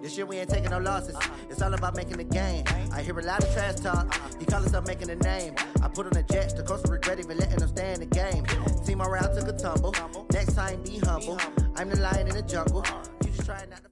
This year we ain't taking no losses. It's all about making the game. I hear a lot of trash talk. He call himself making a name. I put on the Jets, the coast regret even letting them stay in the game. Team morale took a tumble. Next time, be humble. I'm the lion in the jungle. You just try not to.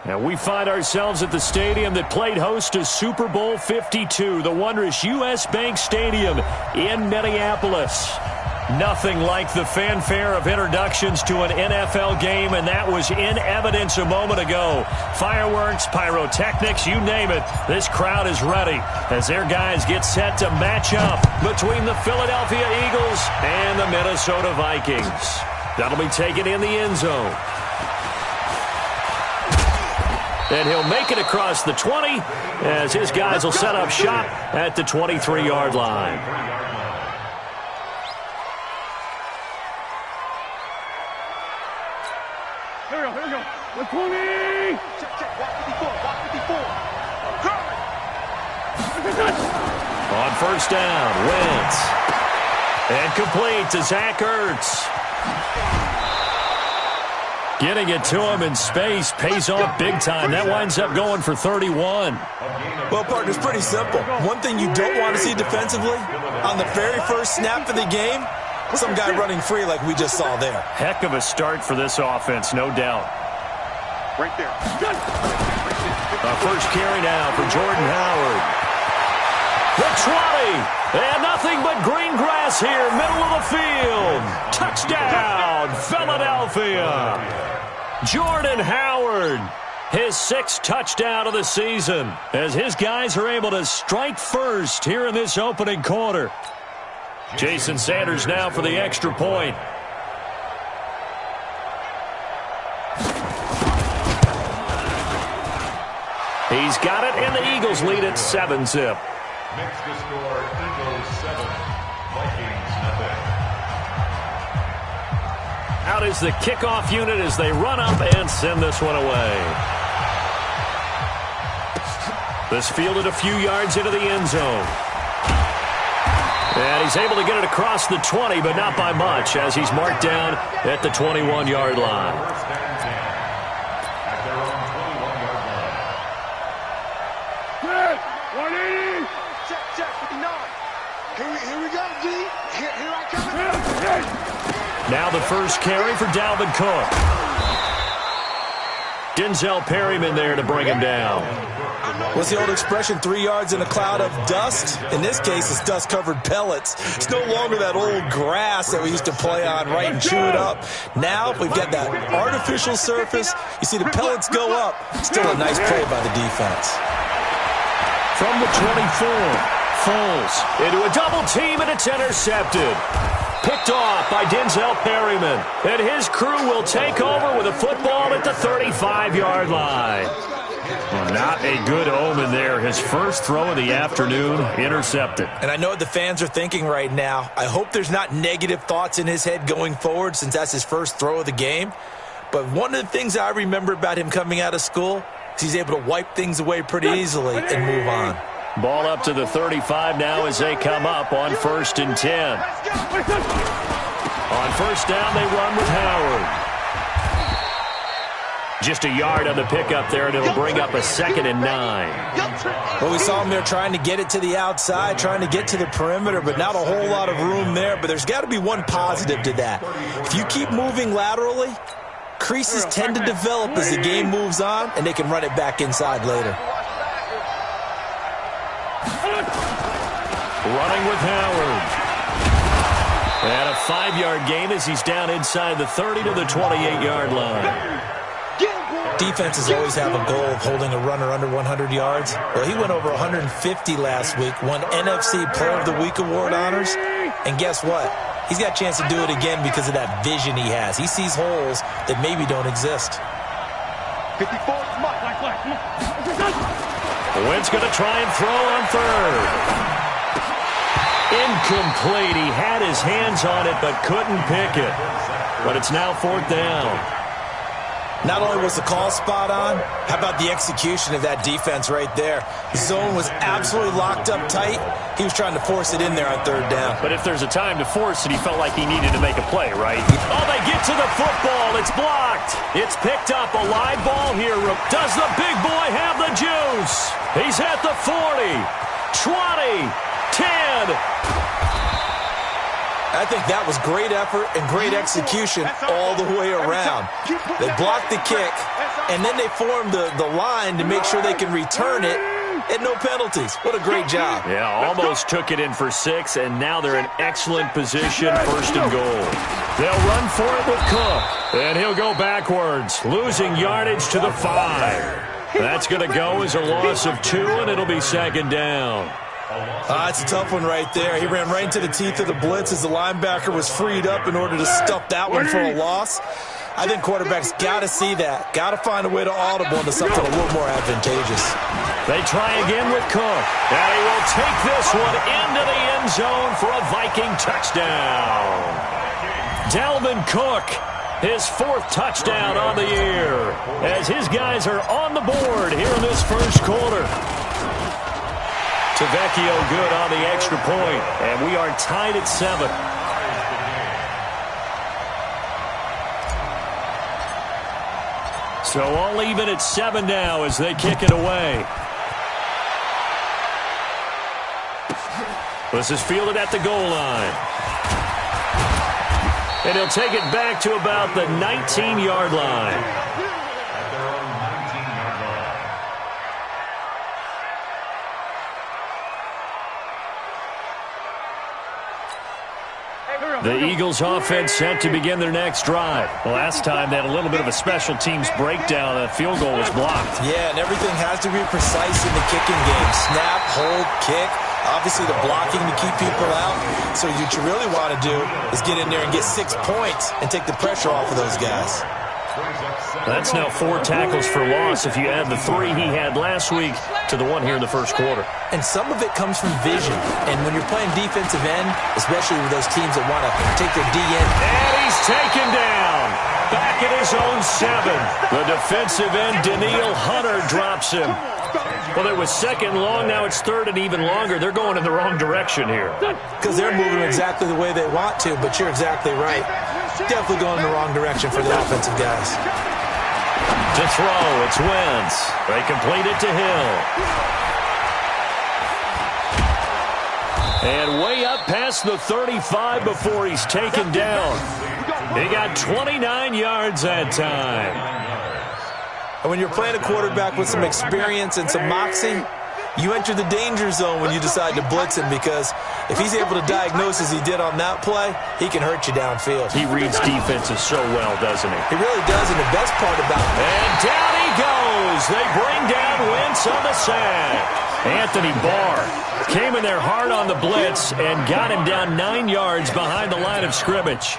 And we find ourselves at the stadium that played host to Super Bowl 52, the wondrous U.S. Bank Stadium in Minneapolis. Nothing like the fanfare of introductions to an NFL game, and that was in evidence a moment ago. Fireworks, pyrotechnics, you name it. This crowd is ready as their guys get set to match up between the Philadelphia Eagles and the Minnesota Vikings. That'll be taken in the end zone. And he'll make it across the 20 as his guys will set up shop at the 23-yard line. Here we go. The 20. Check. Walk 54. On first down, Wentz. And complete to Zach Ertz. Getting it to him in space pays off big time. That winds up going for 31. Well, partner, it's pretty simple. One thing you don't want to see defensively, on the very first snap of the game, some guy running free like we just saw there. Heck of a start for this offense, no doubt. Right there. Our first carry now for Jordan Howard. The 20. And nothing but green grass here, middle of the field. Touchdown, Philadelphia. Jordan Howard, his 6th touchdown of the season, as his guys are able to strike first here in this opening quarter. Jason Sanders now for the extra point. He's got it, and the Eagles lead at 7-zip. Next to score, Eagles 7, Vikings nothing. Out is the kickoff unit as they run up and send this one away. This fielded a few yards into the end zone. And he's able to get it across the 20, but not by much, as he's marked down at the 21-yard line. First down 10 at their own 21-yard line. 180. Check, 59. Here we go, D. Here I come. Now the first carry for Dalvin Cook. Denzel Perryman there to bring him down. What's the old expression, 3 yards in a cloud of dust? In this case, it's dust-covered pellets. It's no longer that old grass that we used to play on, right, and chew it up. Now we've got that artificial surface. You see the pellets go up. Still a nice play by the defense. From the 24, Foles into a double team, and it's intercepted. Picked off by Denzel Perryman. And his crew will take over with a football at the 35-yard line. Well, not a good omen there. His first throw of the afternoon intercepted. And I know what the fans are thinking right now. I hope there's not negative thoughts in his head going forward since that's his first throw of the game. But one of the things I remember about him coming out of school is he's able to wipe things away pretty easily and move on. Ball up to the 35 now as they come up on 1st and 10. On first down, they run with Howard. Just a yard on the pickup there, and it'll bring up a 2nd and 9. Well, we saw him there trying to get it to the outside, trying to get to the perimeter, but not a whole lot of room there. But there's got to be one positive to that. If you keep moving laterally, creases tend to develop as the game moves on, and they can run it back inside later. Running with Howard. And a 5-yard gain as he's down inside the 30 to the 28-yard line. Defenses always have a goal of holding a runner under 100 yards. Well, he went over 150 last week, won NFC Player of the Week award honors. And guess what? He's got a chance to do it again because of that vision he has. He sees holes that maybe don't exist. 54, come on. Wentz going to try and throw on third. Incomplete. He had his hands on it but couldn't pick it. But it's now 4th down. Not only was the call spot on, how about the execution of that defense right there? The zone was absolutely locked up tight. He was trying to force it in there on third down. But if there's a time to force it, he felt like he needed to make a play, right? Oh, they get to the football. It's blocked. It's picked up. A live ball here. Does the big boy have the juice? He's at the 40, 20, 10. I think that was great effort and great execution all the way around. They blocked the kick, and then they formed the line to make sure they can return it and no penalties. What a great job. Yeah, almost took it in for 6, and now they're in excellent position, first and goal. They'll run for it with Cook, and he'll go backwards, losing yardage to the 5. That's going to go as a loss of 2, and it'll be second down. It's a tough one right there. He ran right into the teeth of the blitz as the linebacker was freed up in order to stuff that one for a loss. I think quarterbacks got to see that. Got to find a way to audible into something a little more advantageous. They try again with Cook. And he will take this one into the end zone for a Viking touchdown. Dalvin Cook, his 4th touchdown on the year, as his guys are on the board here in this first quarter. Tavecchio good on the extra point, and we are tied at 7. So all even at 7 now as they kick it away. This is fielded at the goal line. And he'll take it back to about the 19-yard line. The Eagles offense set to begin their next drive. Last time they had a little bit of a special teams breakdown. That field goal was blocked. Yeah, and everything has to be precise in the kicking game. Snap, hold, kick. Obviously the blocking to keep people out. So what you really want to do is get in there and get 6 points and take the pressure off of those guys. That's now 4 tackles for loss if you add the 3 he had last week to the 1 here in the first quarter. And some of it comes from vision. And when you're playing defensive end, especially with those teams that want to take their D in. And he's taken down. Back at his own 7. The defensive end, Daniil Hunter, drops him. Well, it was 2nd long. Now it's 3rd and even longer. They're going in the wrong direction here. Because they're moving exactly the way they want to, but you're exactly right. Definitely going in the wrong direction for the offensive guys. To throw, it's Wentz. They complete it to Hill. And way up past the 35 before he's taken down. He got 29 yards that time. And when you're playing a quarterback with some experience and some moxie, you enter the danger zone when you decide to blitz him, because if he's able to diagnose as he did on that play, he can hurt you downfield. He reads defenses so well, doesn't he? He really does, and the best part about it. And down he goes. They bring down Wentz on the sack. Anthony Barr came in there hard on the blitz and got him down 9 yards behind the line of scrimmage.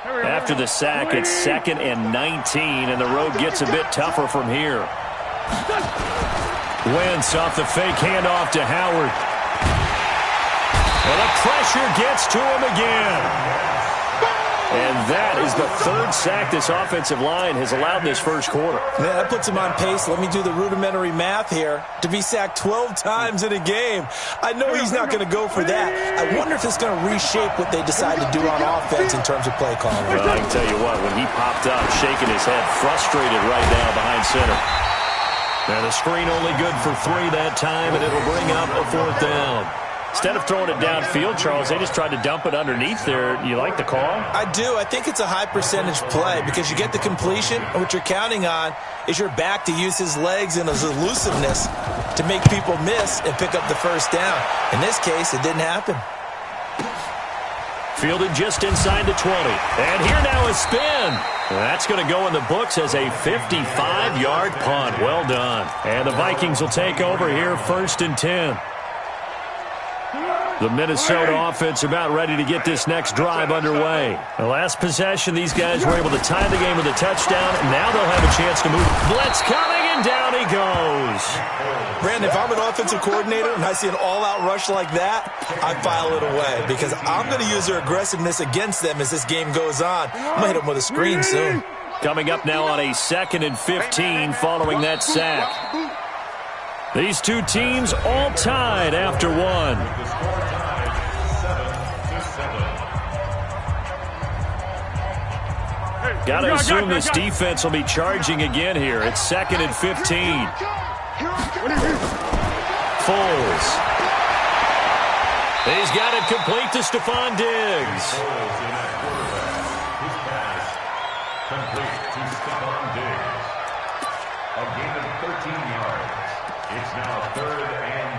After the sack, it's 2nd and 19, and the road gets a bit tougher from here. Wentz off the fake handoff to Howard. And the pressure gets to him again. And that is the 3rd sack this offensive line has allowed in this first quarter. Man, that puts him on pace. Let me do the rudimentary math here. To be sacked 12 times in a game. I know he's not going to go for that. I wonder if it's going to reshape what they decide to do on offense in terms of play calling. Well, I can tell you what, when he popped up, shaking his head, frustrated right now behind center. And the screen only good for 3 that time, and it'll bring up a 4th down. Instead of throwing it downfield, Charles, they just tried to dump it underneath there. You like the call? I do. I think it's a high-percentage play because you get the completion, and what you're counting on is your back to use his legs and his elusiveness to make people miss and pick up the first down. In this case, it didn't happen. Fielded just inside the 20. And here now is spin. That's going to go in the books as a 55-yard punt. Well done. And the Vikings will take over here 1st and 10. The Minnesota offense about ready to get this next drive underway. The last possession, these guys were able to tie the game with a touchdown. Now they'll have a chance to move. Blitz coming, and down he Brandon, if I'm an offensive coordinator and I see an all-out rush like that, I file it away because I'm going to use their aggressiveness against them as this game goes on. I'm going to hit them with a screen soon. Coming up now on a 2nd and 15 following that sack. These two teams all tied after one. Got to assume this defense will be charging again here. It's 2nd and 15. Foles. He's got it complete to Stephon Diggs. Complete to Stephon Diggs. A gain of 13 yards. It's now 3rd and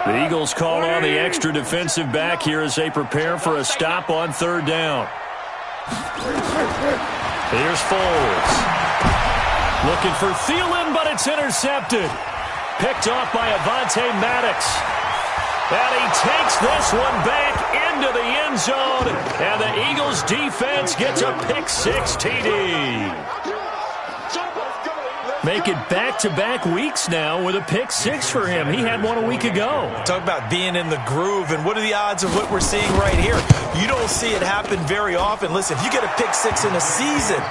2. The Eagles call on the extra defensive back here as they prepare for a stop on 3rd down. Here's Foles. Looking for Thielen, but it's intercepted. Picked off by Avonte Maddox. And he takes this one back into the end zone. And the Eagles defense gets a pick-6 TD. Make it back-to-back weeks now with a pick-6 for him. He had one a week ago. Talk about being in the groove, and what are the odds of what we're seeing right here? You don't see it happen very often. Listen, if you get a pick-6 in a season,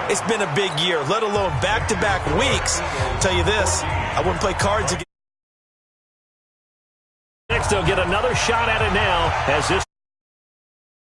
it's been a big year, let alone back-to-back weeks. I'll tell you this, I wouldn't play cards again. Next, they'll get another shot at it now as this